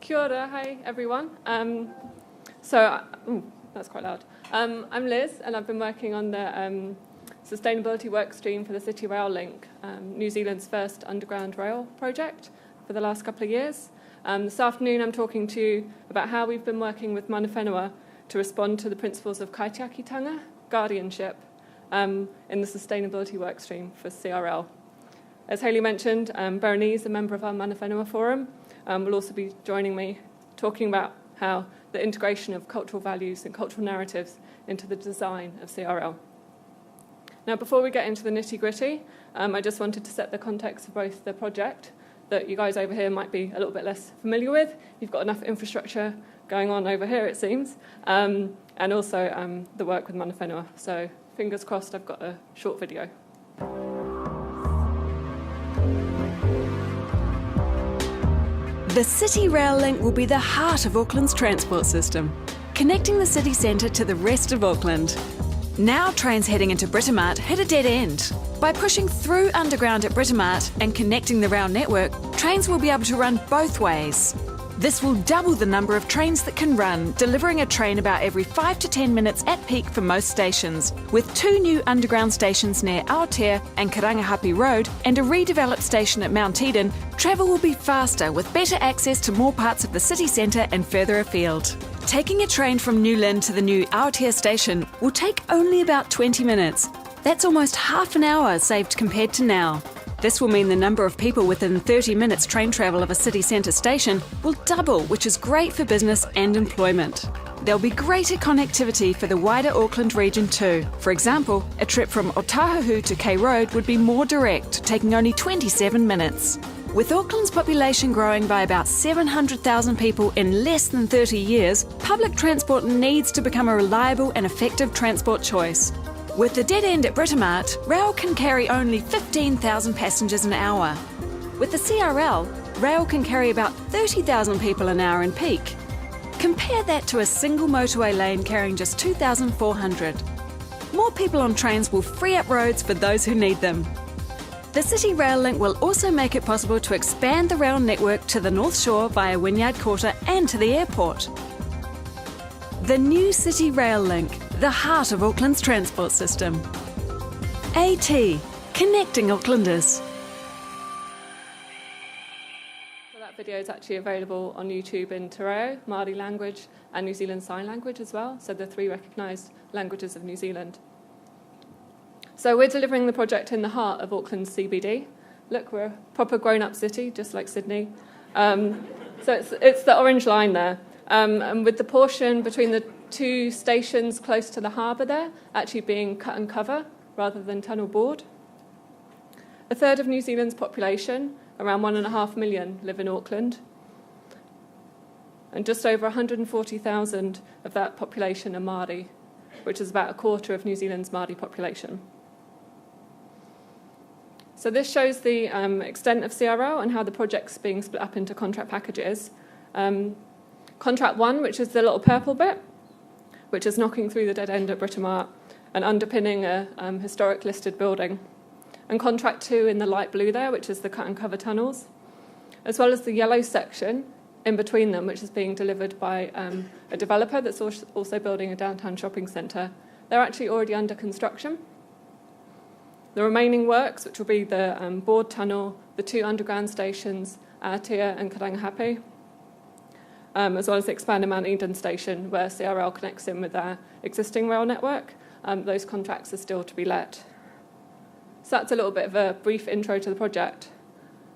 Kia ora, hi everyone. That's quite loud. I'm Liz, and I've been working on the sustainability work stream for the City Rail Link, New Zealand's first underground rail project, for the last couple of years. This afternoon I'm talking to you about how we've been working with Mana Whenua to respond to the principles of kaitiakitanga, guardianship, in the sustainability work stream for CRL. As Hayley mentioned, Berenize, a member of our Mana Whenua Forum, will also be joining me talking about how the integration of cultural values and cultural narratives into the design of CRL. Now, before we get into the nitty-gritty, I just wanted to set the context of both the project that you guys over here might be a little bit less familiar with. You've got enough infrastructure going on over here, it seems, and also the work with Mana Whenua. So fingers crossed I've got a short video. The City Rail Link will be the heart of Auckland's transport system, connecting the city centre to the rest of Auckland. Now trains heading into Britomart hit a dead end. By pushing through underground at Britomart and connecting the rail network, trains will be able to run both ways. This will double the number of trains that can run, delivering a train about every 5 to 10 minutes at peak for most stations. With 2 new underground stations near Aotea and Karangahape Road and a redeveloped station at Mount Eden, travel will be faster with better access to more parts of the city centre and further afield. Taking a train from New Lynn to the new Aotea station will take only about 20 minutes. That's almost half an hour saved compared to now. This will mean the number of people within 30 minutes train travel of a city centre station will double, which is great for business and employment. There'll be greater connectivity for the wider Auckland region too. For example, a trip from Otahuhu to K Road would be more direct, taking only 27 minutes. With Auckland's population growing by about 700,000 people in less than 30 years, public transport needs to become a reliable and effective transport choice. With the dead end at Britomart, rail can carry only 15,000 passengers an hour. With the CRL, rail can carry about 30,000 people an hour in peak. Compare that to a single motorway lane carrying just 2,400. More people on trains will free up roads for those who need them. The City Rail Link will also make it possible to expand the rail network to the North Shore via Wynyard Quarter and to the airport. The new City Rail Link, the heart of Auckland's transport system. AT, connecting Aucklanders. So that video is actually available on YouTube in Te Reo, Māori language, and New Zealand Sign Language as well, so the 3 recognised languages of New Zealand. So we're delivering the project in the heart of Auckland's CBD. Look, we're a proper grown-up city, just like Sydney. So it's the orange line there. And with the portion between the 2 stations close to the harbour there actually being cut and cover rather than tunnel bored. A third of New Zealand's population, around 1.5 million, live in Auckland. And just over 140,000 of that population are Māori, which is about a quarter of New Zealand's Māori population. So this shows the extent of CRL and how the project's being split up into contract packages. Contract 1, which is the little purple bit, which is knocking through the dead end at Britomart and underpinning a historic listed building. And Contract 2 in the light blue there, which is the cut and cover tunnels, as well as the yellow section in between them, which is being delivered by a developer that's also building a downtown shopping centre. They're actually already under construction. The remaining works, which will be the board tunnel, the 2 underground stations, Aotea and Karangahape, as well as the expanded Mount Eden station, where CRL connects in with our existing rail network. Those contracts are still to be let. So that's a little bit of a brief intro to the project.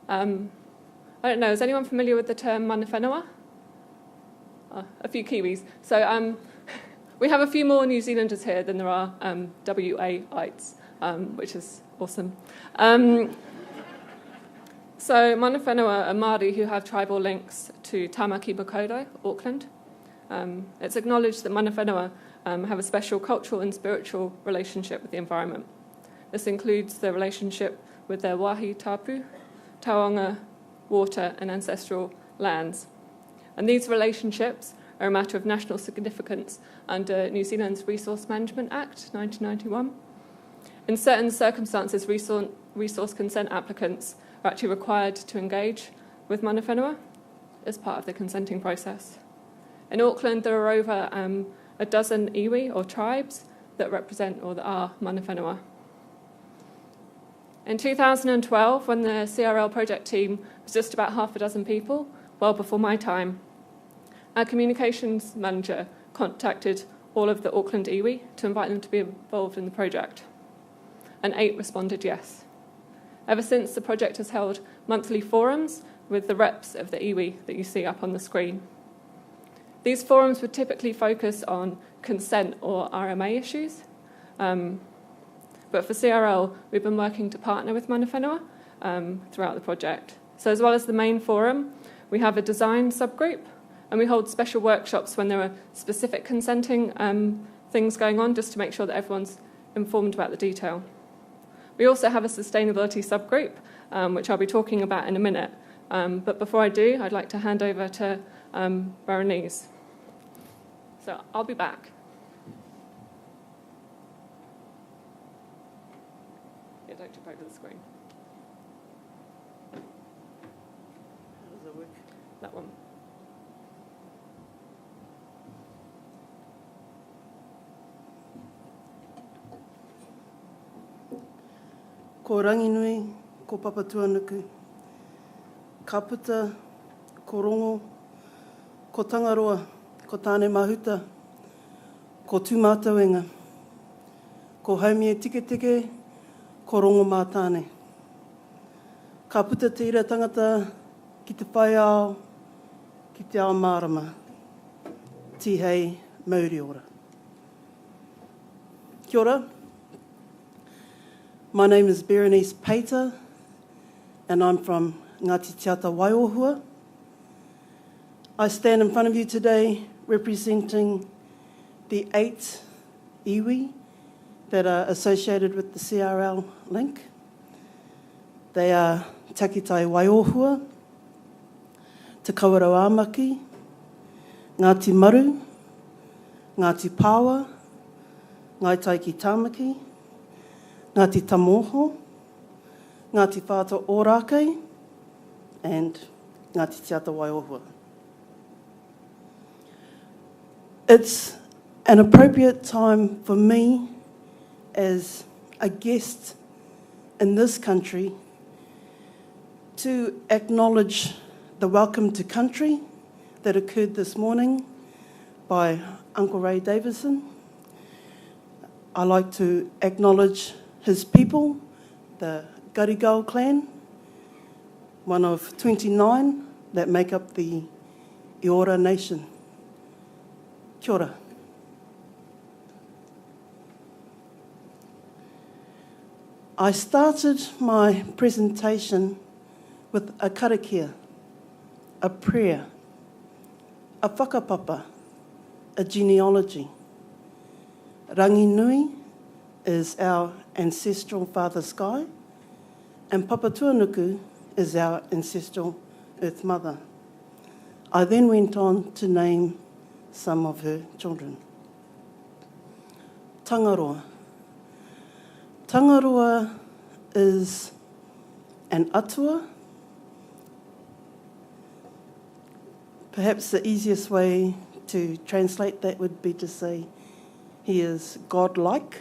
I don't know, is anyone familiar with the term Mana Whenua? A few Kiwis. So we have a few more New Zealanders here than there are WA-ites, which is awesome. So Mana Whenua are Māori who have tribal links to Tamaki Makaurau, Auckland. It's acknowledged that Mana Whenua have a special cultural and spiritual relationship with the environment. This includes the relationship with their wahi tapu, taonga, water and ancestral lands. And these relationships are a matter of national significance under New Zealand's Resource Management Act 1991. In certain circumstances, resource consent applicants are actually required to engage with Mana Whenua. as part of the consenting process. In Auckland, there are over a dozen iwi, or tribes, that represent or that are Mana Whenua. In 2012, when the CRL project team was just about half a dozen people, well before my time, our communications manager contacted all of the Auckland iwi to invite them to be involved in the project, and 8 responded yes. Ever since, the project has held monthly forums with the reps of the iwi that you see up on the screen. These forums would typically focus on consent or RMA issues, but for CRL, we've been working to partner with Mana Whenua throughout the project. So as well as the main forum, we have a design subgroup, and we hold special workshops when there are specific consenting things going on, just to make sure that everyone's informed about the detail. We also have a sustainability subgroup, which I'll be talking about in a minute. But before I do, I'd like to hand over to Berenize. So I'll be back. Yeah, don't jump over the screen. How does it work? That one. Ko Ranginui, ko Papatuanuku, ka puta, ko rongo, ko TANGAROA, ko TANE MAHUTA, ko tūmātauenga, ko haumie tike tike, ko rongo mā tāne. Ka puta te ira tangata ki te whai ao, ki te ao mārama, tihei mauri ora. Kia ora. My name is Berenize Peita, and I'm from Ngãti Waiōhua. I stand in front of you today representing the 8 iwi that are associated with the CRL link. They are Takitai Waiōhua, Te Kawerau Āmaki, Ngāti Maru, Ngāti Pāwa, Ngaitaiki Tāmaki, Ngāti Tamoho, Ngāti Whātua Ōrākei, and Ngāti Te Ata Waiōhua. It's an appropriate time for me, as a guest in this country, to acknowledge the welcome to country that occurred this morning by Uncle Ray Davison. I like to acknowledge his people, the Garigal clan, one of 29 that make up the Eora Nation. Kia ora. I started my presentation with a karakia, a prayer, a whakapapa, a genealogy. Ranginui is our ancestral Father Sky, and Papatuanuku is our ancestral Earth Mother. I then went on to name some of her children. Tangaroa. Tangaroa is an atua. Perhaps the easiest way to translate that would be to say he is godlike,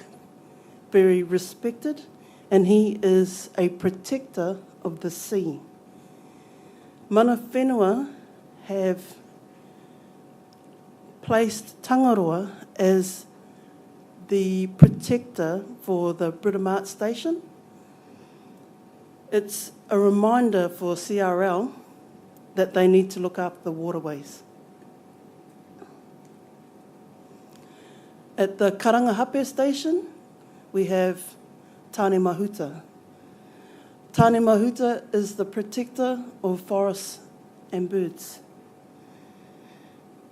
very respected, and he is a protector of the sea. Mana Whenua have placed Tangaroa as the protector for the Britomart station. It's a reminder for CRL that they need to look after the waterways. At the Karangahape station, we have TANE MAHUTA. TANE MAHUTA is the protector of forests and birds.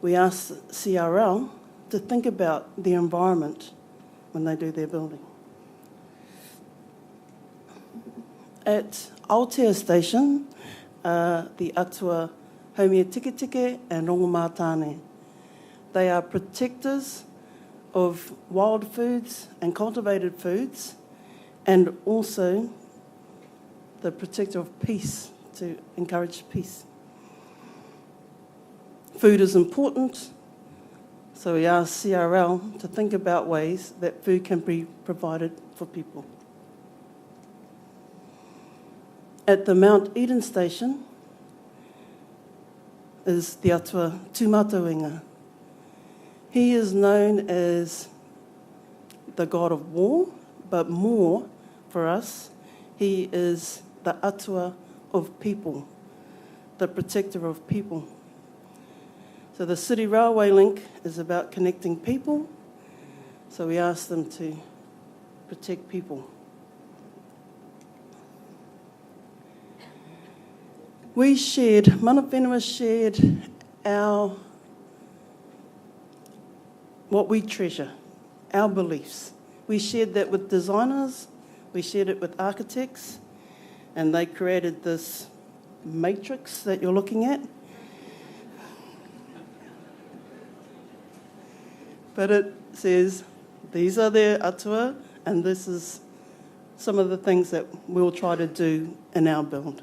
We ask CRL to think about the environment when they do their building. At Aotea station, the atua Haumia Tike Tike and Rongomā Tāne. They are protectors of wild foods and cultivated foods, and also the protector of peace, to encourage peace. Food is important, so we asked CRL to think about ways that food can be provided for people. At the Mount Eden station is the atua Mana. He is known as the god of war, but more for us, he is the atua of people, the protector of people. So the City Railway link is about connecting people, so we asked them to protect people. Mana Whenua shared what we treasure, our beliefs. We shared that with designers, we shared it with architects, and they created this matrix that you're looking at. But it says, these are their atua, and this is some of the things that we'll try to do in our build.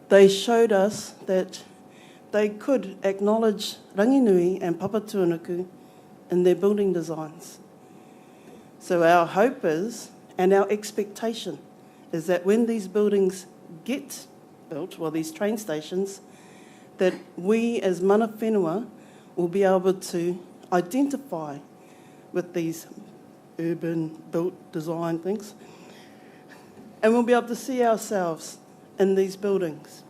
They showed us that they could acknowledge Ranginui and Papatuanuku in their building designs. So our hope is, and our expectation, is that when these buildings get built, well, these train stations, that we as Mana Whenua will be able to identify with these urban built design things, and we'll be able to see ourselves in these buildings.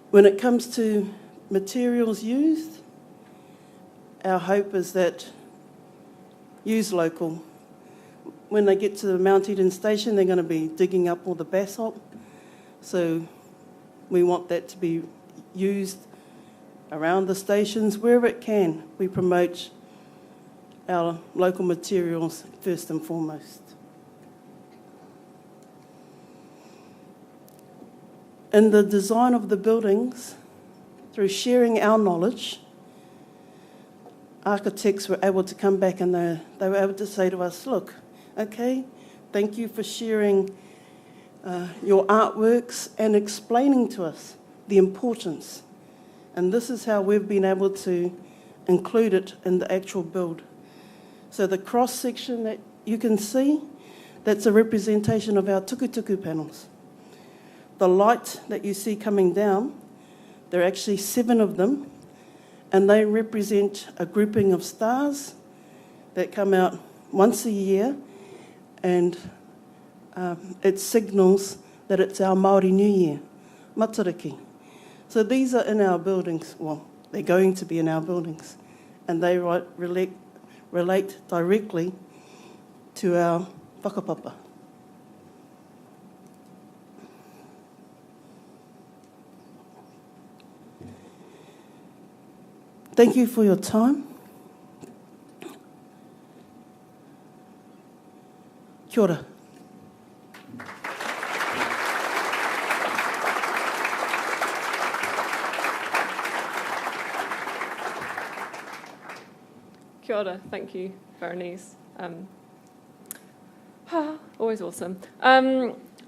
When it comes to materials used, our hope is that use local. When they get to the Mount Eden station, they're going to be digging up all the basalt, so we want that to be used around the stations wherever it can. We promote our local materials first and foremost. In the design of the buildings, through sharing our knowledge, architects were able to come back and they were able to say to us, look, okay, thank you for sharing your artworks and explaining to us the importance. And this is how we've been able to include it in the actual build. So the cross-section that you can see, that's a representation of our tukutuku panels. The light that you see coming down, there are actually 7 of them, and they represent a grouping of stars that come out once a year, and it signals that it's our Māori New Year, Matariki. So these are in our buildings, well, they're going to be in our buildings, and they relate directly to our whakapapa. Thank you for your time. Kia ora. Kia ora. Thank you, Berenize. Always awesome.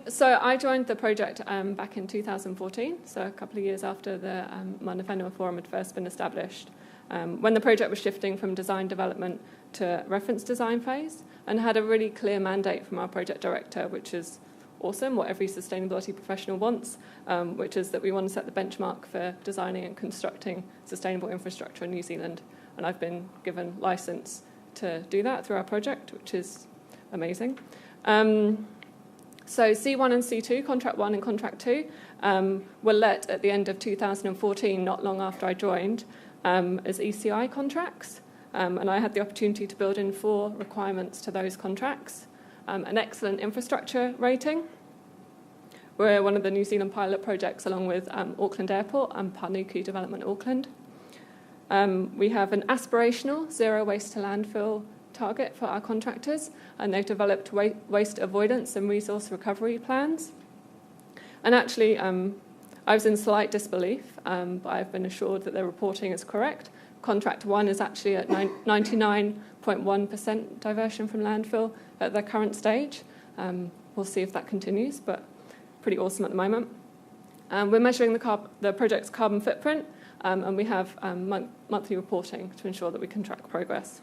So I joined the project back in 2014, so a couple of years after the Mana Whenua Forum had first been established, when the project was shifting from design development to reference design phase, and had a really clear mandate from our project director, which is awesome, what every sustainability professional wants, which is that we want to set the benchmark for designing and constructing sustainable infrastructure in New Zealand. And I've been given license to do that through our project, which is amazing. So C1 and C2, Contract 1 and Contract 2, were let at the end of 2014, not long after I joined, as ECI contracts. And I had the opportunity to build in 4 requirements to those contracts. An excellent infrastructure rating. We're one of the New Zealand pilot projects along with Auckland Airport and Panuku Development Auckland. We have an aspirational zero waste to landfill target for our contractors, and they've developed waste avoidance and resource recovery plans. And actually, I was in slight disbelief, but I've been assured that their reporting is correct. Contract 1 is actually at 99.1% diversion from landfill at their current stage. We'll see if that continues, but pretty awesome at the moment. We're measuring the project's carbon footprint, and we have monthly reporting to ensure that we can track progress.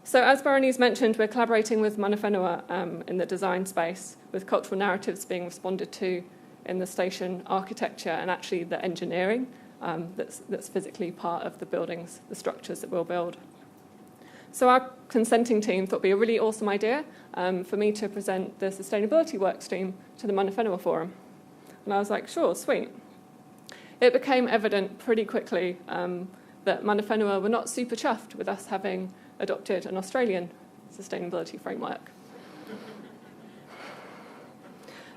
So as Berenize mentioned, we're collaborating with Mana Whenua in the design space, with cultural narratives being responded to in the station architecture and actually the engineering that's physically part of the buildings, the structures that we'll build. So our consenting team thought it would be a really awesome idea for me to present the sustainability workstream to the Mana Whenua Forum. And I was like, sure, sweet. It became evident pretty quickly that Mana Whenua were not super chuffed with us having adopted an Australian sustainability framework.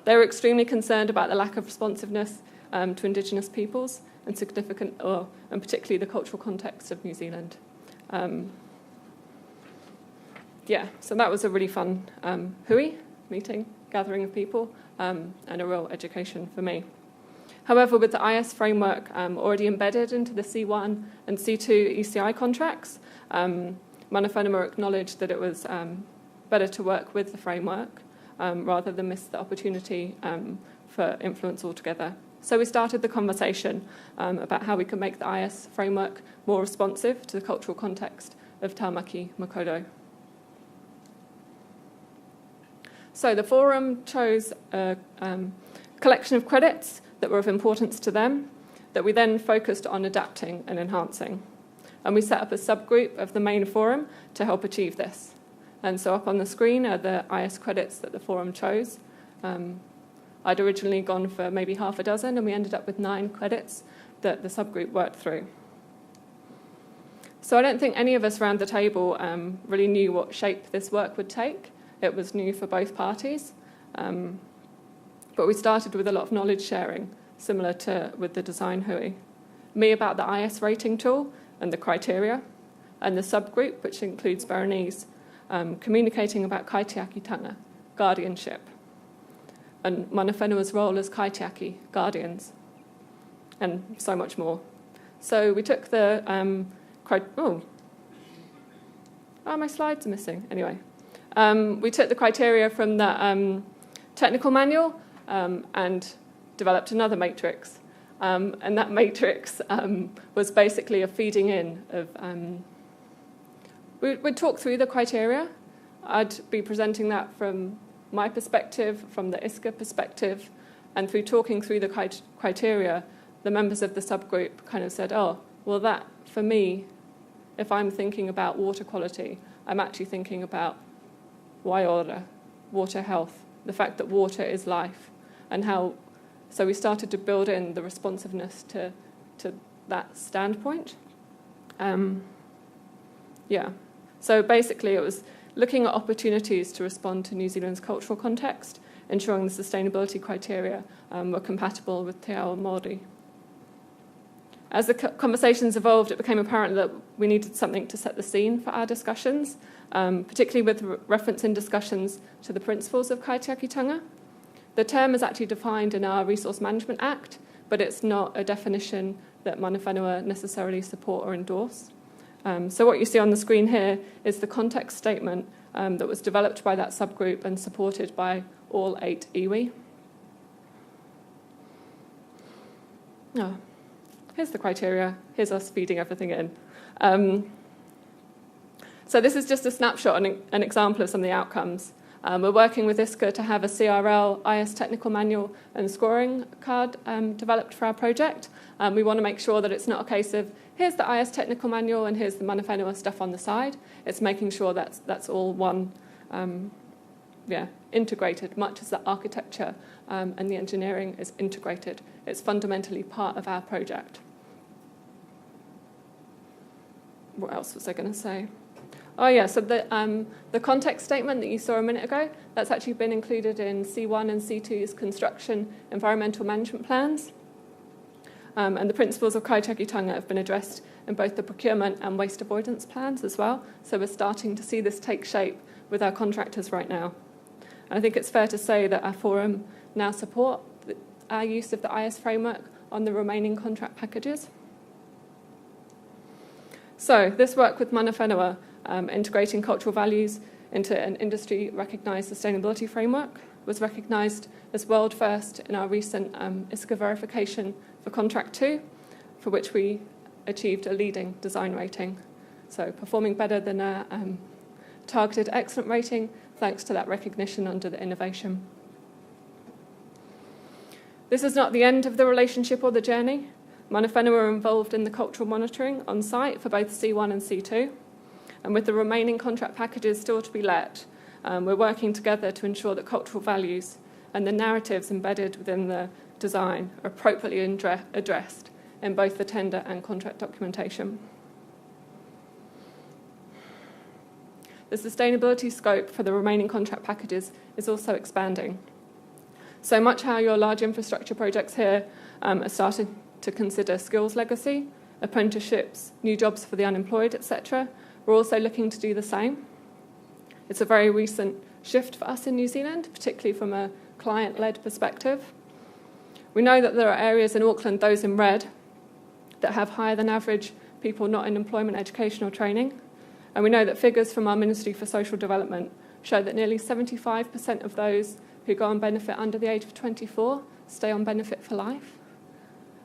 They were extremely concerned about the lack of responsiveness to Indigenous peoples and and particularly the cultural context of New Zealand. So that was a really fun hui meeting, gathering of people, and a real education for me. However, with the IS framework already embedded into the C1 and C2 ECI contracts, Mana Whenua acknowledged that it was better to work with the framework rather than miss the opportunity for influence altogether. So we started the conversation about how we could make the IS framework more responsive to the cultural context of Tāmaki Makaurau. So the forum chose a collection of credits that were of importance to them that we then focused on adapting and enhancing. And we set up a subgroup of the main forum to help achieve this. And so up on the screen are the IS credits that the forum chose. I'd originally gone for maybe half a dozen, and we ended up with 9 credits that the subgroup worked through. So I don't think any of us around the table really knew what shape this work would take. It was new for both parties. But we started with a lot of knowledge sharing, similar to with the design hui. Me about the IS rating tool and the criteria, and the subgroup, which includes Berenize, communicating about kaitiakitanga, guardianship, and Mana Whenua's role as kaitiaki, guardians, and so much more. So we took the... my slides are missing. Anyway, we took the criteria from the technical manual and developed another matrix. And that matrix was basically a feeding in of... We'd talk through the criteria. I'd be presenting that from my perspective, from the ISCA perspective, and through talking through the criteria, the members of the subgroup kind of said, oh, well, that, for me, if I'm thinking about water quality, I'm actually thinking about waiora, water health, the fact that water is life, and how... So we started to build in the responsiveness to that standpoint. So basically it was looking at opportunities to respond to New Zealand's cultural context, ensuring the sustainability criteria were compatible with Te Ao Māori. As the conversations evolved, it became apparent that we needed something to set the scene for our discussions, particularly with reference in discussions to the principles of kaitiakitanga. The term is actually defined in our Resource Management Act, but it's not a definition that Mana Whenua necessarily support or endorse. So what you see on the screen here is the context statement that was developed by that subgroup and supported by all 8 iwi. Here's the criteria. Here's us feeding everything in. So this is just a snapshot and an example of some of the outcomes. We're working with ISCA to have a CRL, IS technical manual and scoring card developed for our project. We want to make sure that it's not a case of here's the IS technical manual and here's the Mana Whenua stuff on the side. It's making sure that's all one, integrated, much as the architecture and the engineering is integrated. It's fundamentally part of our project. What else was I going to say? So the context statement that you saw a minute ago, that's actually been included in C1 and C2's construction environmental management plans. And the principles of kaitiakitanga have been addressed in both the procurement and waste avoidance plans as well. So we're starting to see this take shape with our contractors right now. And I think it's fair to say that our forum now support our use of the IS framework on the remaining contract packages. So this work with Mana Whenua, integrating cultural values into an industry-recognised sustainability framework, was recognised as world first in our recent ISCA verification for Contract 2, for which we achieved a leading design rating. So performing better than a targeted excellent rating thanks to that recognition under the innovation. This is not the end of the relationship or the journey. Mana Whenua are involved in the cultural monitoring on site for both C1 and C2. And with the remaining contract packages still to be let, we're working together to ensure that cultural values and the narratives embedded within the design are appropriately addressed in both the tender and contract documentation. The sustainability scope for the remaining contract packages is also expanding. So much how your large infrastructure projects here are starting to consider skills legacy, apprenticeships, new jobs for the unemployed, etc. We're also looking to do the same. It's a very recent shift for us in New Zealand, particularly from a client-led perspective. We know that there are areas in Auckland, those in red, that have higher than average people not in employment, education or training. And we know that figures from our Ministry for Social Development show that nearly 75% of those who go on benefit under the age of 24 stay on benefit for life.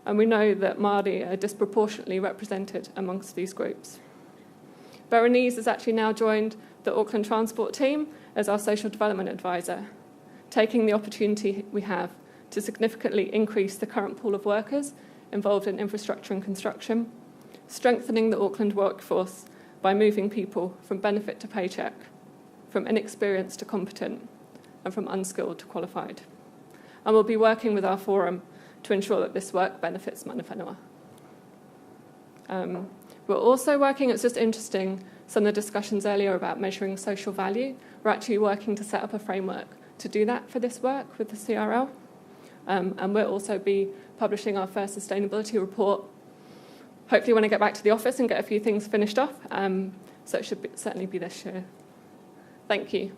And we know that Māori are disproportionately represented amongst these groups. Berenize has actually now joined the Auckland Transport team as our social development advisor, taking the opportunity we have to significantly increase the current pool of workers involved in infrastructure and construction, strengthening the Auckland workforce by moving people from benefit to paycheck, from inexperienced to competent, and from unskilled to qualified. And we'll be working with our forum to ensure that this work benefits Mana Whenua. We're also working, it's just interesting, some of the discussions earlier about measuring social value. We're actually working to set up a framework to do that for this work with the CRL. And we'll also be publishing our first sustainability report, hopefully when I get back to the office and get a few things finished off. So it should certainly be this year. Thank you.